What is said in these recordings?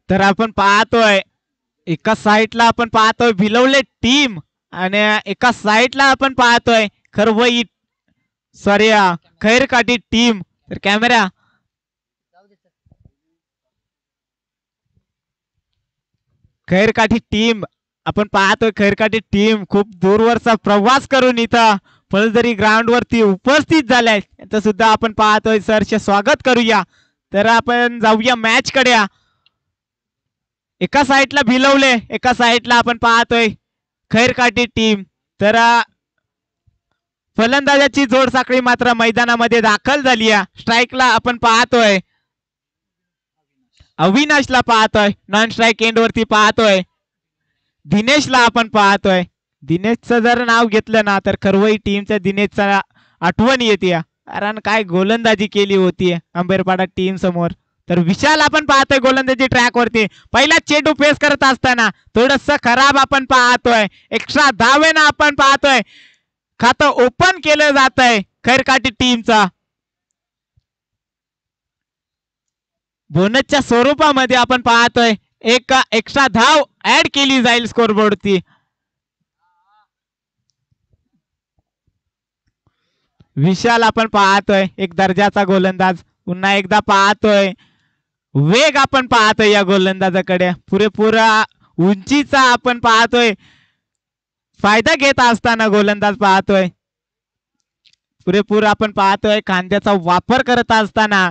तर आपण पाहतोय एका साईडला आपण पाहतोय भिलवले टीम आणि एका साईडला आपण पाहतोय खरवई सॉरी खैरकाठी टीम. तर कॅमेरा खैरकाठी टीम आपण पाहतोय खैरकाठी टीम खूप दूरवरचा प्रवास करून इथं फळदरी ग्राउंड वरती उपस्थित झालाय त्यांचं सुद्धा आपण पाहतोय सरचे स्वागत करूया. तर आपण जाऊया मॅच कडे. एका साईडला भिलवले एका साईडला आपण पाहतोय खैरकाठी टीम. तर फलंदाजाची जोड साखळी मात्र मैदानामध्ये दाखल झाली आहे. स्ट्राईकला आपण पाहतोय अविनाशला पाहतोय नॉन स्ट्राईक एंड वरती पाहतोय दिनेशला आपण पाहतोय. दिनेशचं जर नाव घेतलं ना तर खरवई टीमच्या दिनेशचा आठवण येते कारण काय गोलंदाजी केली होती अंबेरपाडा टीम समोर. तर विशाल आपण पाहतोय गोलंदाजी ट्रॅक वरती पहिला चेंडू फेस करत असताना थोडस खराब आपण पाहतोय एक्स्ट्रा धावेनं आपण पाहतोय खातं ओपन केलं जात आहे खैरकाठी टीमचा. बोनसच्या स्वरूपामध्ये आपण पाहतोय एक एक्स्ट्रा धाव ऍड केली जाईल स्कोरबोर्डची. विशाल आपण पाहतोय एक दर्जाचा गोलंदाज पुन्हा एकदा पाहतोय वेग आपण पाहतोय या गोलंदाजाकडे पुरेपूर उंचीचा आपण पाहतोय फायदा घेत असताना गोलंदाज पाहतोय पुरेपूर आपण पाहतोय खांद्याचा वापर करत असताना.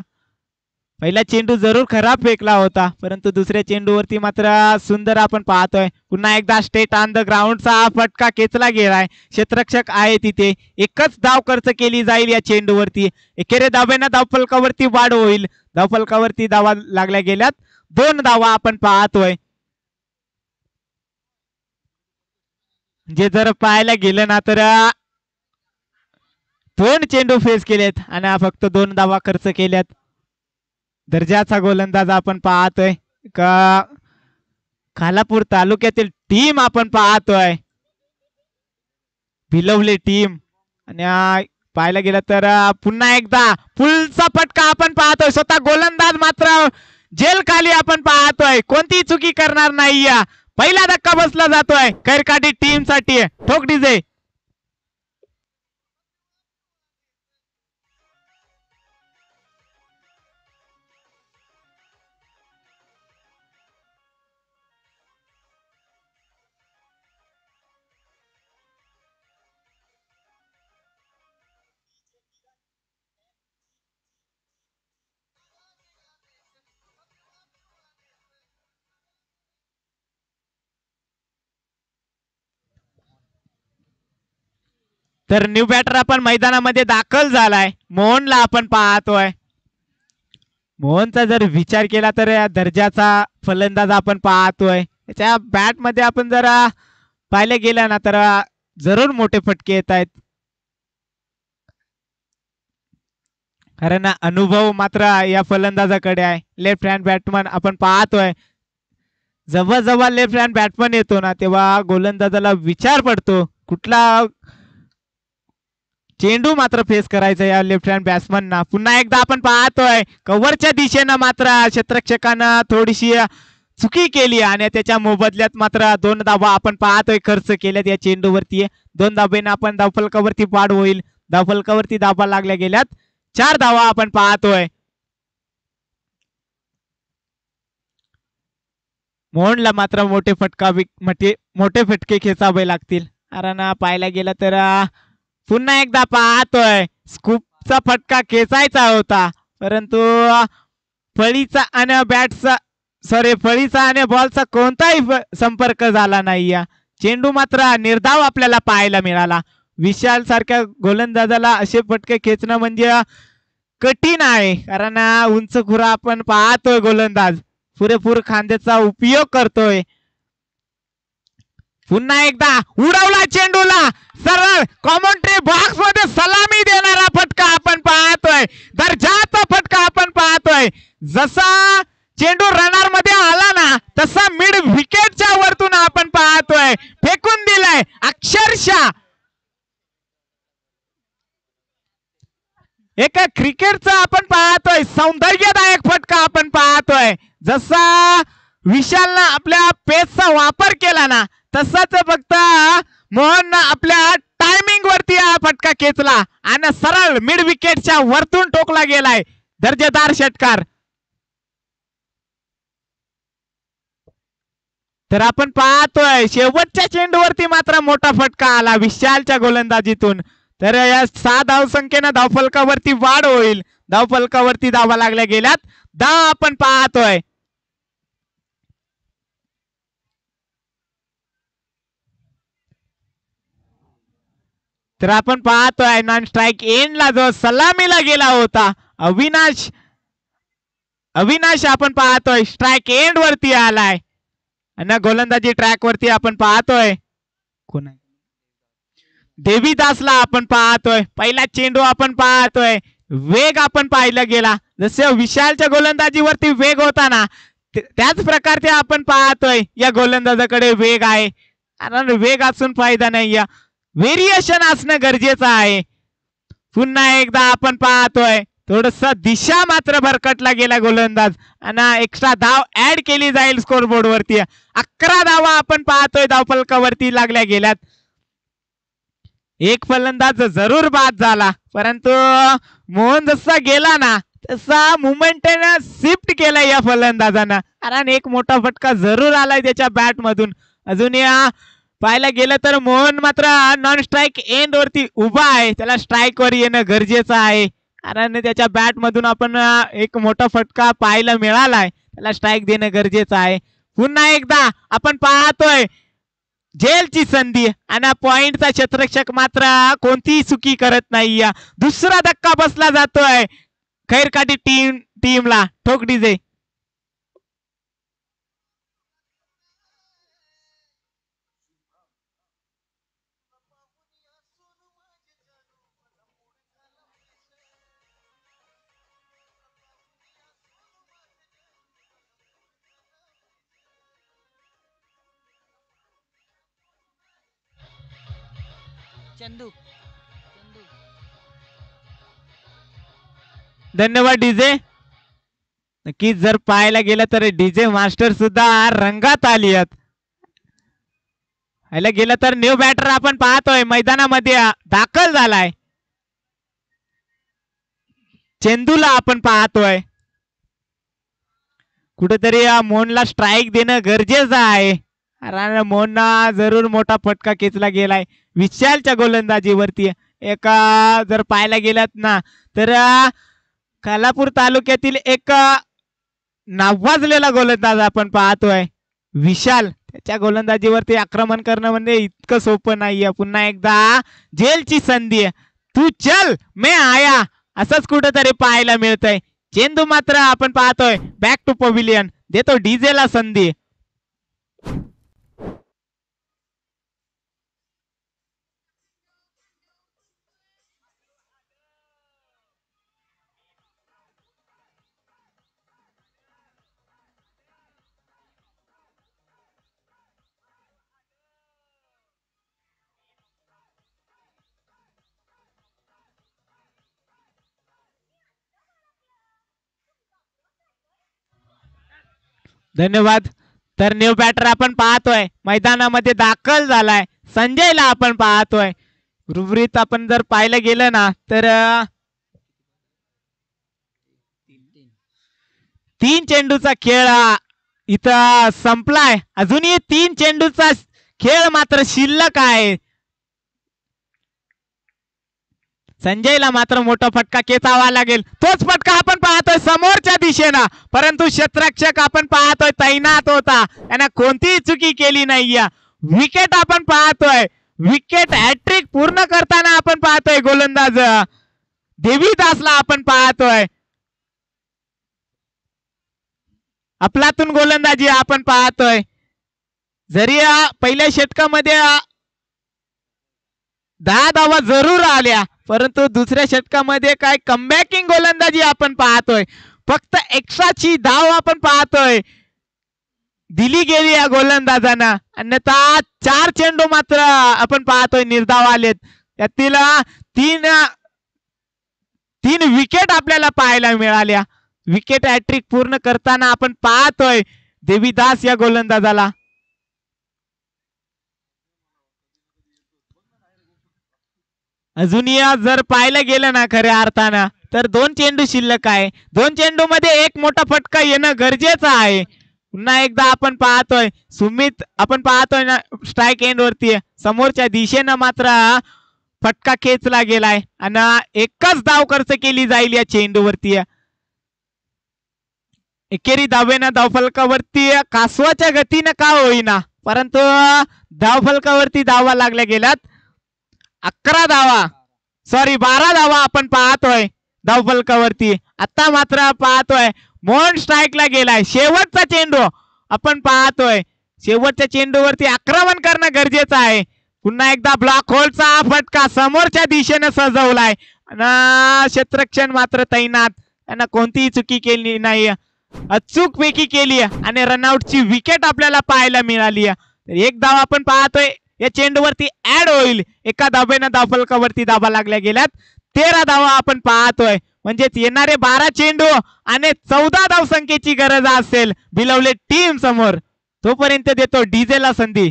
पहिला चेंडू जरूर खराब फेकला होता परंतु दुसऱ्या चेंडूवरती मात्र सुंदर आपण पाहतोय पुन्हा एकदा स्टेट ऑन द ग्राउंडचा फटका खेचला गेलाय. क्षेत्ररक्षक आहे तिथे एकच धाव खर्च केली जाईल या चेंडूवरती. एकेरी धाब्यानं धावफलकावरती वाढ होईल. धावफलकावरती धावा लागल्या गेल्यात 2 धावा आपण पाहतोय. जे जर पाहायला गेलं ना तर 2 चेंडू फेस केलेत आणि फक्त 2 धावा खर्च केल्यात. दर्जाचा गोलंदाज आपण पाहतोय का खालापूर तालुक्यातील टीम आपण पाहतोय भिलवली टीम. आणि पाहायला गेलं तर पुन्हा एकदा फुलचा फटका आपण पाहतोय स्वतः गोलंदाज मात्र जेल खाली आपण पाहतोय कोणतीही चुकी करणार नाही. पहिला धक्का बसला जातोय खैरकाठी टीम साठी. ठोक डीजे. तर न्यू बॅटर आपण मैदानामध्ये दाखल झालाय मोहनला आपण पाहतोय. मोहनचा जर विचार केला तर या दर्जाचा फलंदाज आपण पाहतोय त्याच्या बॅट मध्ये आपण जर पाहिलं गेलं ना तर जरूर मोठे फटके येत आहेत कारण अनुभव मात्र या फलंदाजाकडे आहे. लेफ्ट हँड बॅटमन आपण पाहतोय जवळ जवळ लेफ्ट हँड बॅटमन येतो ना तेव्हा गोलंदाजाला विचार पडतो कुठला चेंडू मात्र फेस करायचा या लेफ्ट हँड बॅट्समनना. पुन्हा एकदा आपण पाहतोय कव्हरच्या दिशेनं मात्र क्षेत्ररक्षकानं थोडीशी चुकी केली आणि त्याच्या मोबदल्यात मात्र 2 धावा आपण पाहतोय खर्च केल्यात या चेंडूवरती. 2 धाब्यानं आपण धावफलकावरती वाढ होईल. धावफलकावरती धावा लागल्या गेल्यात 4 धावा आपण पाहतोय. मोहनला मात्र मोठे फटके खेचावे लागतील कारण पाहायला गेलं तर पुन्हा एकदा पाहतोय स्कूपचा फटका खेचायचा होता परंतु फळीचा आणि फळीचा आणि बॉलचा कोणताही संपर्क झाला नाही. चेंडू मात्र निर्धाव आपल्याला पाहायला मिळाला. विशाल सारख्या गोलंदाजाला असे फटके खेचणं म्हणजे कठीण आहे कारण उंच खुरा आपण पाहतोय गोलंदाज पुरेपूर खांद्याचा उपयोग करतोय. पुन्हा एकदा उडवला चेंडूला सरळ कॉमेंट्री बॉक्स मध्ये सलामी देणारा फटका आपण पाहतोय. दर्जाचा फटका आपण पाहतोय. जसा चेंडू रनर मध्ये आला ना तसा मिड विकेटच्या वरतून आपण पाहतोय फेकून दिलाय. अक्षरशः एक क्रिकेटचा आपण पाहतोय सौंदर्यदायक फटका आपण पाहतोय. जसा विशालनं आपल्या पेसचा वापर केला ना तसाच फक्त मोहन आपल्या टायमिंग वरती हा फटका खेचला आणि सरळ मिड विकेटच्या वरतून टोकला गेलाय. दर्जेदार षटकार. तर आपण पाहतोय शेवटच्या चेंडूवरती मात्र मोठा फटका आला विशालच्या गोलंदाजीतून. तर या 6 धावसंख्येनं धावफलकावरती वाढ होईल. धावफलकावरती धावा लागल्या गेल्यात 10 आपण पाहतोय. तर आपण पाहतोय नॉन स्ट्राईक एंडला जो सलामीला गेला होता अविनाश आपण पाहतोय स्ट्राईक एंड वरती आलाय आणि गोलंदाजी ट्रॅक वरती आपण पाहतोय कोण आहे देवीदासला आपण पाहतोय. पहिला चेंडू आपण पाहतोय वेग आपण पाहिला गेला जसे विशालच्या गोलंदाजीवरती वेग होता ना त्याच प्रकारचे आपण पाहतोय या गोलंदाजाकडे वेग आहे. कारण वेग असून फायदा नाही. व्हेरिएशन असणं गरजेचं आहे. पुन्हा एकदा आपण पाहतोय थोडस दिशा मात्र भरकटला गेला गोलंदाज आणि एक्स्ट्रा धाव ऍड केली जाईल स्कोरबोर्ड वरती. 11 धावा आपण पाहतोय धावफलकावरती लागल्या गेल्यात. एक फलंदाज जरूर बाद झाला परंतु मोहन जसा गेला ना तसा मुमेंटने शिफ्ट केला या फलंदाजानं. कारण एक मोठा फटका जरूर आलाय त्याच्या बॅट मधून. अजून या पाहायला गेलं तर मोहन मात्र नॉन स्ट्राईक एंड वरती उभा आहे. त्याला स्ट्राईक वर येणं गरजेचं आहे कारण त्याच्या बॅट मधून आपण एक मोठा फटका पाहायला मिळालाय. त्याला स्ट्राईक देणं गरजेचं आहे. पुन्हा एकदा आपण पाहतोय जेलची संधी आणि पॉइंटचा क्षेत्ररक्षक मात्र कोणतीही चुकी करत नाही. दुसरा धक्का बसला जातोय खैरकाठी टीमला. ठोक डीजे. चंदू धन्यवाद डीजे. नक्कीच जर पाहायला गेलं तर डीजे मास्टर सुद्धा रंगात आली आहेत. पाहायला गेलं तर न्यू बॅटर आपण पाहतोय मैदानामध्ये दाखल झालाय. चेंडूला आपण पाहतोय कुठेतरी मोहनला स्ट्राईक देणं गरजेचं आहे. कारण मोहनला जरूर मोठा फटका खेचला गेलाय विशालच्या गोलंदाजीवरती. एका जर पाहायला गेलात ना तर खालापूर तालुक्यातील एक नावाजलेला गोलंदाज आपण पाहतोय विशाल. त्याच्या गोलंदाजीवरती आक्रमण करणं म्हणजे इतकं सोपं नाहीये. पुन्हा एकदा जेलची संधी. तू चल मैं आया असंच कुठेतरी पाहायला मिळतंय. चेंडू मात्र आपण पाहतोय बॅक टू पविलियन. देतो डीजेला संधी. धन्यवाद. तर न्यू बॅटर आपण पाहतोय मैदानामध्ये दाखल झालाय. संजयला आपण पाहतोय. गुरुवरीत आपण जर पाहायला गेलं ना तर 3 चेंडूचा खेळ इथं संपलाय. अजूनही 3 चेंडूचा खेळ मात्र शिल्लक आहे. संजयला मात्र मोठा फटका खेचावा लागेल. तोच फटका आपण पाहतोय समोरच्या दिशेनं परंतु क्षेत्ररक्षक आपण पाहतोय तैनात होता. त्याने कोणतीही चुकी केली नाहीये. विकेट आपण पाहतोय. विकेट हॅट्रिक पूर्ण करताना आपण पाहतोय गोलंदाज देवीदासला आपण पाहतोय. अफलातून गोलंदाजी आपण पाहतोय. जरी पहिल्या षटकामध्ये 10 धावा जरूर आल्या, परंतु दुसऱ्या षटकामध्ये काय कमबॅकिंग गोलंदाजी आपण पाहतोय. फक्त एक्स्ट्राची धाव आपण पाहतोय दिली गेली या गोलंदाजांना. अन्यथा 4 चेंडू मात्र आपण पाहतोय निर्धाव आलेत. त्यातील तीन विकेट आपल्याला पाहायला मिळाल्या. विकेट हॅट्रिक पूर्ण करताना आपण पाहतोय देवीदास या गोलंदाजाला. अजूनही जर पाहायला गेलं ना खऱ्या अर्थानं तर 2 चेंडू शिल्लक आहे. 2 चेंडू मध्ये एक मोठा फटका येणं गरजेचं आहे. पुन्हा एकदा आपण पाहतोय सुमित आपण पाहतोय ना स्ट्राईक एंड वरती समोरच्या दिशेनं मात्र फटका खेचला गेलाय आणि एकच धाव खर्च केली जाईल या चेंडूवरती. एकेरी धावेनं धावफलकावरती कासवाच्या गतीनं का होईना परंतु धावफलकावरती धावा लागल्या गेल्यात. 11 धावा 12 धावा आपण पाहतोय धावफलकावरती. आता मात्र पाहतोय मोहन स्ट्राईकला गेलाय. शेवटचा चेंडू आपण पाहतोय. शेवटच्या चेंडूवरती आक्रमण करणं गरजेचं आहे. पुन्हा एकदा ब्लॉक होलचा फटका समोरच्या दिशेने सजवलाय आणि क्षेत्ररक्षण मात्र तैनात. त्यांना कोणतीही चुकी केली नाही, अचूक पैकी केली आणि रनआउटची विकेट आपल्याला पाहायला मिळाली. एक धाव आपण पाहतोय या चेंडूवरती ऍड होईल. एका धावेनं धावफलकावरती धावा लागल्या गेल्यात. 13 धावा आपण पाहतोय. म्हणजेच येणारे 12 चेंडू आणि 14 धावसंख्येची गरज असेल बिलवले टीम समोर. तोपर्यंत देतो डीजेला संधी.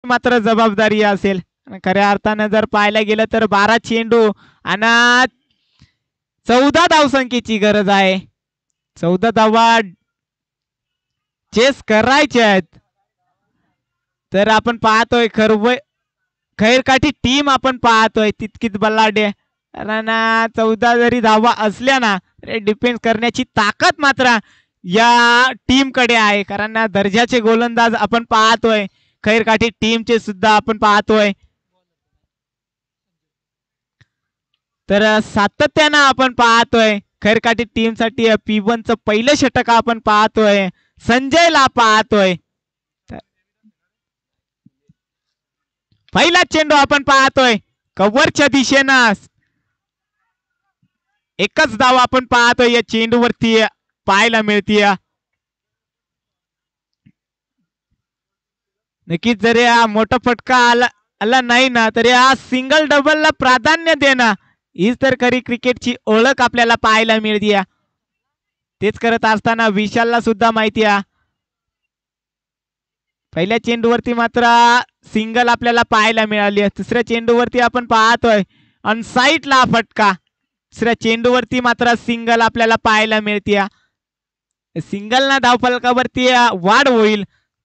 मात्र जबाबदारी असेल. खऱ्या अर्थानं जर पाहायला गेलं तर 12 चेंडू आणि 14 धावसंख्येची गरज आहे. 14 धावा चेस करायचे आहेत. तर आपण पाहतोय खैरकाठी टीम आपण पाहतोय तितकीच बलाढ्य. कारण 14 जरी धावा असल्या ना डिफेन्स करण्याची ताकद मात्र या टीम कडे आहे. कारण दर्जाचे गोलंदाज आपण पाहतोय खैरकाठी टीमचे सुद्धा आपण पाहतोय. तर सातत्यानं आपण पाहतोय खैरकाठी टीम साठी P1 चं पहिलं षटक आपण पाहतोय. संजयला पाहतोय. पहिला चेंडू आपण पाहतोय कव्हरच्या दिशेनं. एकच धाव आपण पाहतोय या चेंडूवरती पाहायला मिळतीय. नक्कीच जर मोठा फटका आला नाही ना तर या सिंगल डबलला प्राधान्य देणं हीच तर खरी क्रिकेटची ओळख आपल्याला पाहायला मिळते. तेच करत असताना विशालला सुद्धा माहिती आहे पहिल्या चेंडूवरती मात्र सिंगल आपल्याला पाहायला मिळाली. दुसऱ्या चेंडूवरती आपण पाहतोय अनसाईडला फटका. दुसऱ्या चेंडूवरती मात्र सिंगल आपल्याला पाहायला मिळते. सिंगल ना धावफलकावरती वाढ होईल.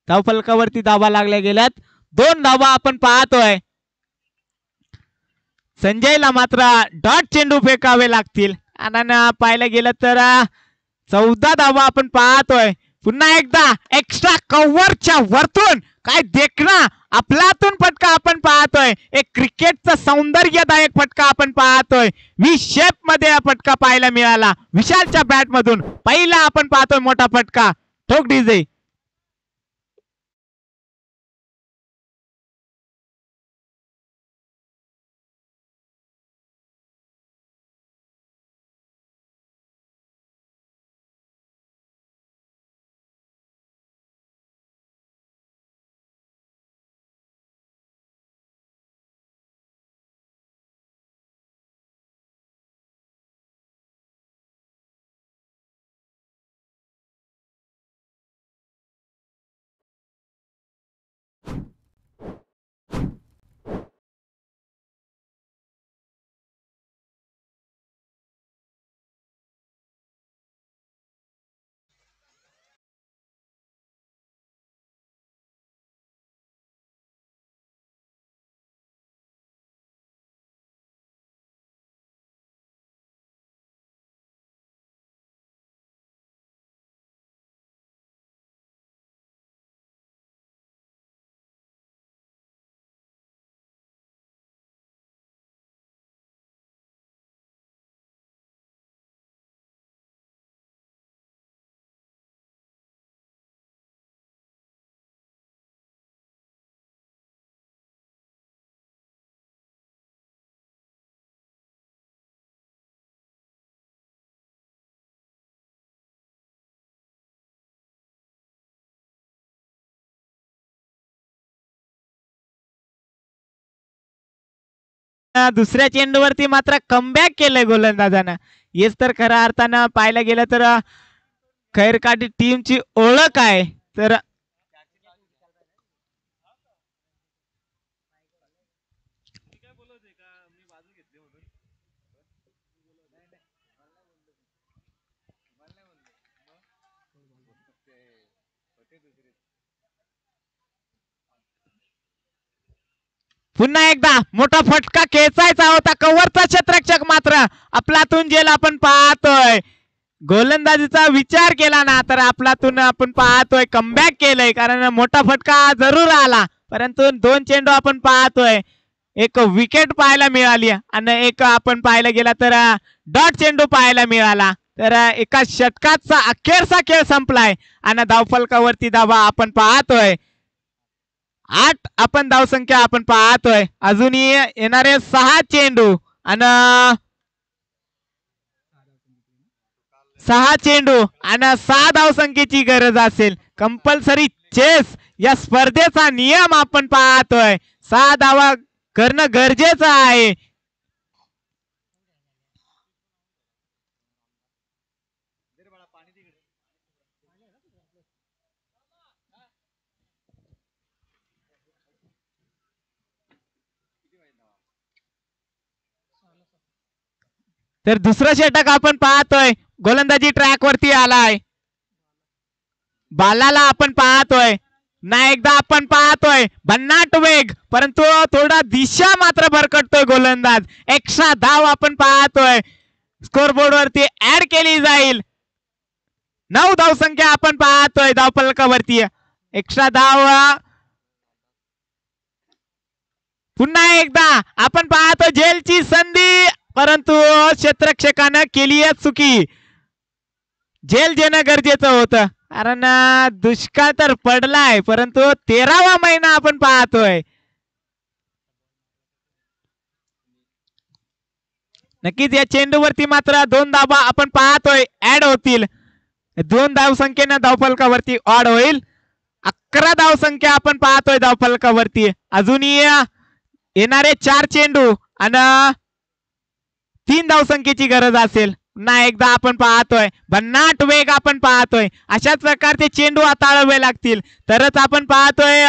धावफलकावरती धावा लागल्या गेल्यात. 2 धावा आपण पाहतोय. संजयला मात्र डॉट चेंडू फेकावे लागतील. आणि पाहायला गेलं तर 14 धावा आपण पाहतोय. पुन्हा एकदा एक्स्ट्रा कव्हरच्या वरतून काय देखना आपलातून फटका आपण पाहतोय. एक क्रिकेटचा सौंदर्यदायक फटका आपण पाहतोय. व्ही शेप मध्ये हा फटका पाहायला मिळाला विशालच्या बॅट मधून. पहिला आपण पाहतोय मोठा फटका. ठोक डीजे. दुसऱ्या चेंडूवरती मात्र कमबॅक केलंय गोलंदाजानं. हेच तर खऱ्या अर्थानं पाहायला गेलं तर खैरकाठी टीमची ओळख आहे. तर पुन्हा एकदा मोठा फटका खेचायचा होता. कव्हरचा क्षेत्ररक्षक मात्र आपलातून जेल आपण पाहतोय. गोलंदाजीचा विचार केला ना तर आपलातून आपण पाहतोय कमबॅक केलंय. कारण मोठा फटका जरूर आला परंतु 2 चेंडू आपण पाहतोय. एक विकेट पाहायला मिळाली आणि एक आपण पाहायला गेला तर डॉट चेंडू पाहायला मिळाला. तर एका षटकाचा अखेरचा खेळ संपलाय आणि धावफलकावरती धावा आपण पाहतोय 8 आपण धावसंख्या आपण पाहतोय. अजूनही येणारे 6 चेंडू आणि 6 चेंडू आणि 6 धावसंख्येची गरज असेल. कंपल्सरी चेस या स्पर्धेचा नियम आपण पाहतोय. 6 धावा करणं गरजेचं आहे. तर दुसरं षटक आपण पाहतोय. गोलंदाजी ट्रॅक वरती आलाय. बालाला आपण पाहतोय ना एकदा आपण पाहतोय भन्नाट वेग परंतु थोडा दिशा मात्र भरकटतोय गोलंदाज. एक्स्ट्रा धाव आपण पाहतोय स्कोरबोर्ड वरती ऍड केली जाईल. 9 धावसंख्या आपण पाहतोय धावफलकावरती. एक्स्ट्रा धाव पुन्हा एकदा आपण पाहतो जेलची संधी परंतु क्षेत्ररक्षकानं केली आहे चुकी. जेल देणं गरजेचं होतं कारण दुष्काळ तर पडलाय परंतु 13वा महिना आपण पाहतोय. नक्कीच या चेंडूवरती मात्र 2 धावा आपण पाहतोय ऍड होतील. 2 धावसंख्येनं धावफलकावरती वाढ होईल. 11 धावसंख्या आपण पाहतोय धावफलकावरती. अजूनही येणारे 4 चेंडू आणि 3 धावसंख्येची गरज असेल. पुन्हा एकदा आपण पाहतोय भन्नाट वेग आपण पाहतोय. अशाच प्रकारचे चेंडू हाताळावे लागतील तरच आपण पाहतोय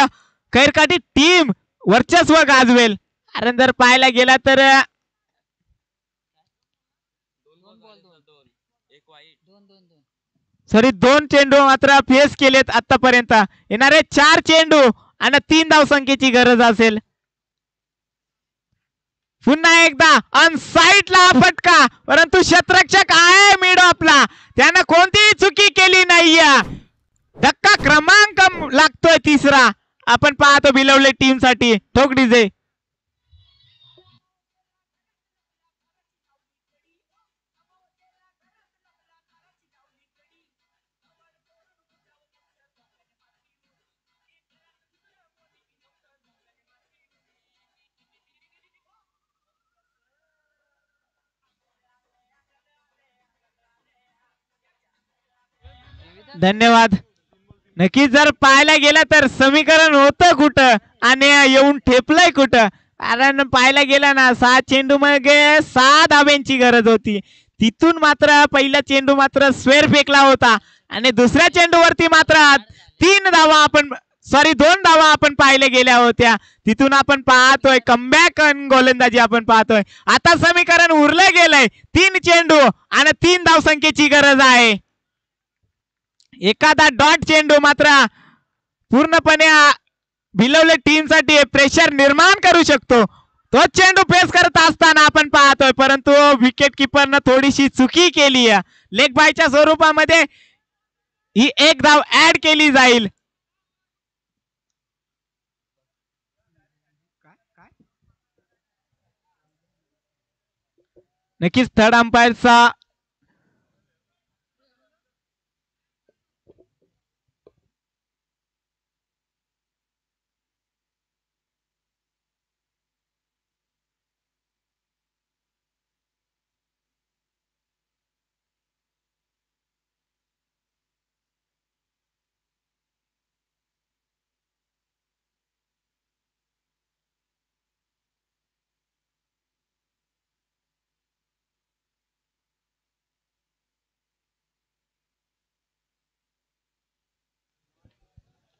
खैरकाठी टीम वर्चस्व गाजवेल. कारण जर पाहायला गेला तर सॉरी 2 चेंडू मात्र फेस केलेत आतापर्यंत. येणारे 4 चेंडू आणि 3 धावसंख्येची गरज असेल. पुन्हा एकदा अनसाईडला फटका परंतु शतरक्षक आहे मिडो आपला त्यानं कोणतीही चुकी केली नाहीये. धक्का क्रमांक लागतोय 3रा आपण पाहतो बिलवले टीम साठी. ठोक डीजे. धन्यवाद. नक्कीच जर पाहायला गेलं तर समीकरण होतं कुठं आणि येऊन ठेपलंय कुठं. कारण पाहायला गेलं ना 6 चेंडू मध्ये 6 धाब्यांची गरज होती. तिथून मात्र पहिला चेंडू मात्र स्क्वेअर फेकला होता आणि दुसऱ्या चेंडूवरती मात्र 2 धावा आपण पाहिले गेल्या होत्या. तिथून आपण पाहतोय कमबॅक गोलंदाजी आपण पाहतोय. आता समीकरण उरलं गेलंय 3 चेंडू आणि 3 धावसंख्येची गरज आहे. एखादा डॉट चेंडू मात्र पूर्णपणे भिलवले टीम साठी प्रेशर निर्माण करू शकतो. तो चेंडू फेस करत असताना आपण पाहतोय परंतु विकेट किपरनं थोडीशी चुकी केली आहे. लेग बायच्या स्वरूपामध्ये ही 1 धाव ऍड केली जाईल. नक्कीच थर्ड अंपायरचा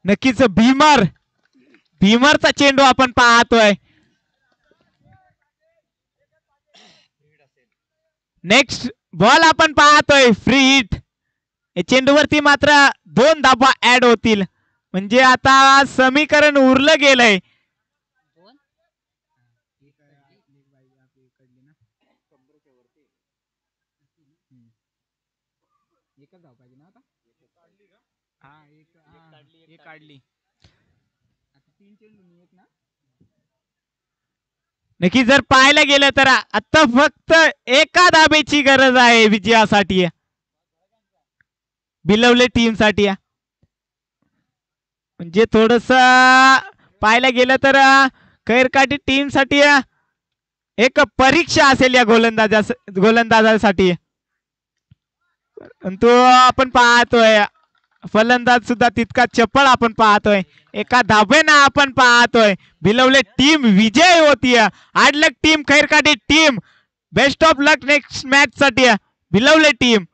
नक्कीच भीमरचा चेंडू आपण पाहतोय. नेक्स्ट बॉल आपण पाहतोय फ्री हिट. चेंडूवरती मात्र 2 धाबा ऍड होतील म्हणजे आता समीकरण उरलं गेलंय. नक्की जर पाहायला गेलं तर आता फक्त 1 धाब्याची गरज आहे विजयासाठी बिलवले टीम साठी. म्हणजे थोडस पाहायला गेलं तर खैरकाठी टीम साठी एक परीक्षा असेल या गोलंदाजासाठी. परंतु आपण पाहतोय फलंदाज सुद्धा तितका चपळ आपण पाहतोय. 1 धाब्यानं आपण पाहतोय बिलवले टीम विजय होतीये. Hard luck team Khairkathi team. Best of luck next match साठी बिलवले टीम.